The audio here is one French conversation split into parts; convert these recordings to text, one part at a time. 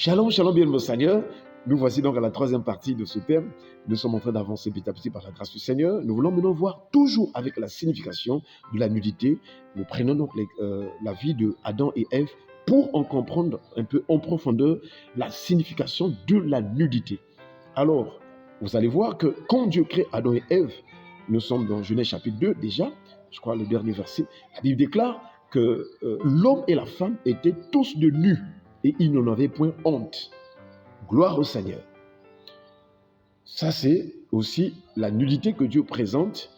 Shalom, shalom, bien mon Seigneur. Nous voici donc à la troisième partie de ce thème. Nous sommes en train d'avancer petit à petit par la grâce du Seigneur. Nous voulons maintenant voir toujours avec la signification de la nudité. Nous prenons donc la vie de Adam et Ève pour en comprendre un peu en profondeur la signification de la nudité. Alors, vous allez voir que quand Dieu crée Adam et Ève, nous sommes dans Genèse chapitre 2 déjà, je crois le dernier verset, la Bible déclare que l'homme et la femme étaient tous de nus et ils n'en avaient point honte. Gloire au Seigneur. Ça, c'est aussi la nudité que Dieu présente,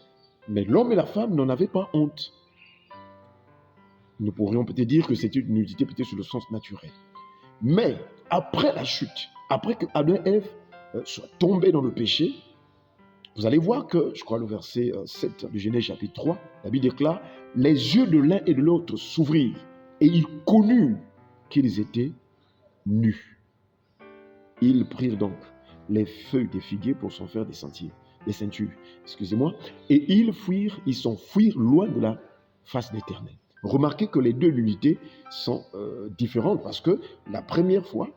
mais l'homme et la femme n'en avaient pas honte. Nous pourrions peut-être dire que c'était une nudité peut-être sur le sens naturel. Mais après la chute, après que Adam et Ève soient tombés dans le péché, vous allez voir que, je crois le verset 7 du Genèse chapitre 3, la Bible déclare « Les yeux de l'un et de l'autre s'ouvrirent et ils connurent qu'ils étaient nus. Ils prirent donc les feuilles des figuiers pour s'en faire des ceintures, et ils s'enfuirent loin de la face de l'Éternel. » Remarquez que les deux nudités sont différentes parce que la première fois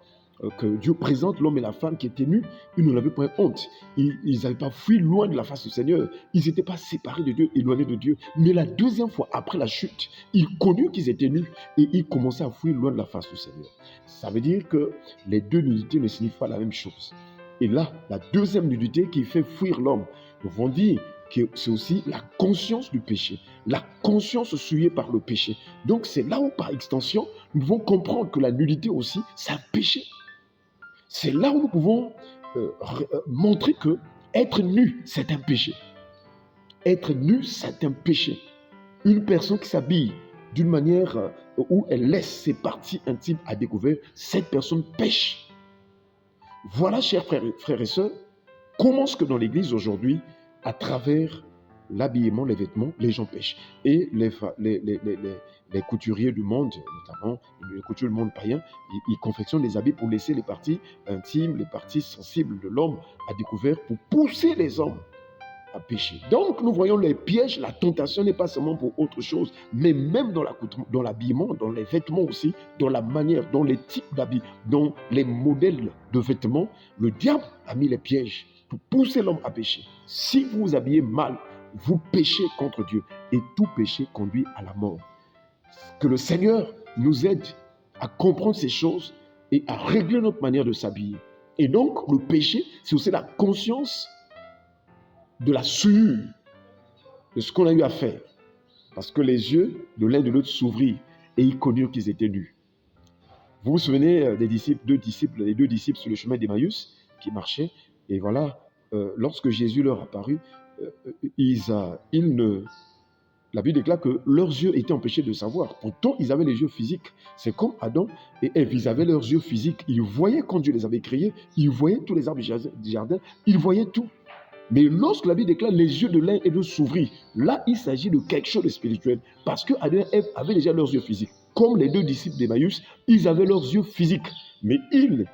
que Dieu présente l'homme et la femme qui étaient nus, ils n'en avaient pas honte. Ils n'avaient pas fui loin de la face du Seigneur. Ils n'étaient pas séparés de Dieu, éloignés de Dieu. Mais la deuxième fois, après la chute, ils connurent qu'ils étaient nus et ils commençaient à fuir loin de la face du Seigneur. Ça veut dire que les deux nudités ne signifient pas la même chose. Et là, la deuxième nudité qui fait fuir l'homme, nous vont dire que c'est aussi la conscience du péché, la conscience souillée par le péché. Donc c'est là où, par extension, nous devons comprendre que la nudité aussi, c'est un péché. C'est là où nous pouvons montrer que être nu, c'est un péché. Être nu, c'est un péché. Une personne qui s'habille d'une manière où elle laisse ses parties intimes à découvert, cette personne pêche. Voilà, chers frères et sœurs, comment est-ce que dans l'Église aujourd'hui, à travers l'habillement, les vêtements, les gens pêchent. Et les couturiers du monde, notamment les couturiers du monde païen, ils confectionnent des habits pour laisser les parties intimes, les parties sensibles de l'homme à découvert pour pousser les hommes à pécher. Donc nous voyons les pièges, la tentation n'est pas seulement pour autre chose, mais même dans l'habillement, dans les vêtements aussi, dans la manière, dans les types d'habits, dans les modèles de vêtements, le diable a mis les pièges pour pousser l'homme à pécher. Si vous vous habillez mal, vous péchez contre Dieu et tout péché conduit à la mort. Que le Seigneur nous aide à comprendre ces choses et à régler notre manière de s'habiller. Et donc, le péché, c'est aussi la conscience de la souillure, de ce qu'on a eu à faire. Parce que les yeux de l'un et de l'autre s'ouvrirent et ils connurent qu'ils étaient nus. Vous vous souvenez des disciples, les deux disciples sur le chemin d'Emmaüs qui marchaient, et voilà, lorsque Jésus leur apparut, la Bible déclare que leurs yeux étaient empêchés de savoir. Pourtant, ils avaient les yeux physiques. C'est comme Adam et Ève, ils avaient leurs yeux physiques. Ils voyaient quand Dieu les avait créés, ils voyaient tous les arbres du jardin, ils voyaient tout. Mais lorsque la Bible déclare les yeux de l'un et de l'autre s'ouvrirent, là, il s'agit de quelque chose de spirituel. Parce que Adam et Ève avaient déjà leurs yeux physiques. Comme les deux disciples d'Emmaüs, ils avaient leurs yeux physiques. Mais ils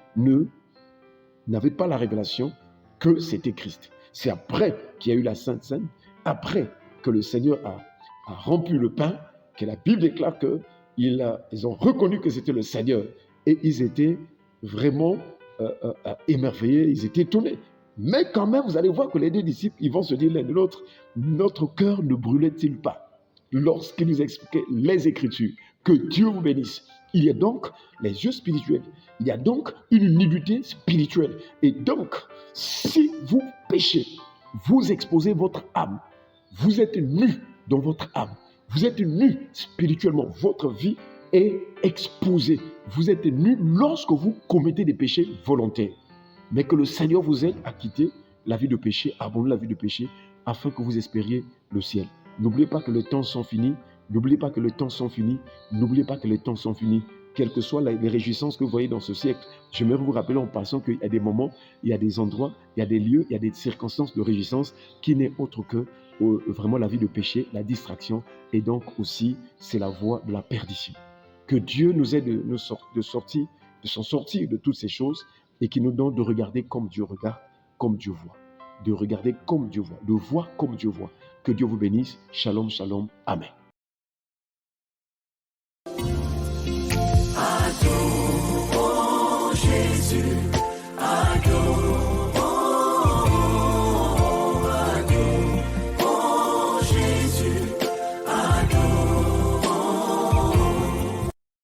n'avaient pas la révélation que c'était Christ. C'est après qu'il y a eu la Sainte Seine, après que le Seigneur a rompu le pain, que la Bible déclare qu'ils ont reconnu que c'était le Seigneur. Et ils étaient vraiment émerveillés, ils étaient étonnés. Mais quand même, vous allez voir que les deux disciples, ils vont se dire l'un de l'autre, notre cœur ne brûlait-il pas lorsqu'il nous expliquait les Écritures? Que Dieu vous bénisse. Il y a donc les yeux spirituels. Il y a donc une nudité spirituelle. Et donc, si vous péchez, vous exposez votre âme. Vous êtes nu dans votre âme. Vous êtes nu spirituellement. Votre vie est exposée. Vous êtes nu lorsque vous commettez des péchés volontaires. Mais que le Seigneur vous aide à quitter la vie de péché, à abandonner la vie de péché, afin que vous espériez le ciel. N'oubliez pas que les temps sont finis. N'oubliez pas que les temps sont finis. N'oubliez pas que les temps sont finis. Quelles que soient les réjouissances que vous voyez dans ce siècle, j'aimerais vous rappeler en passant qu'il y a des moments, il y a des endroits, il y a des lieux, il y a des circonstances de réjouissance qui n'est autre que vraiment la vie de péché, la distraction, et donc aussi c'est la voie de la perdition. Que Dieu nous aide de s'en sortir de toutes ces choses et qui nous donne de regarder comme Dieu regarde, comme Dieu voit. De regarder comme Dieu voit, de voir comme Dieu voit. Que Dieu vous bénisse. Shalom, shalom. Amen.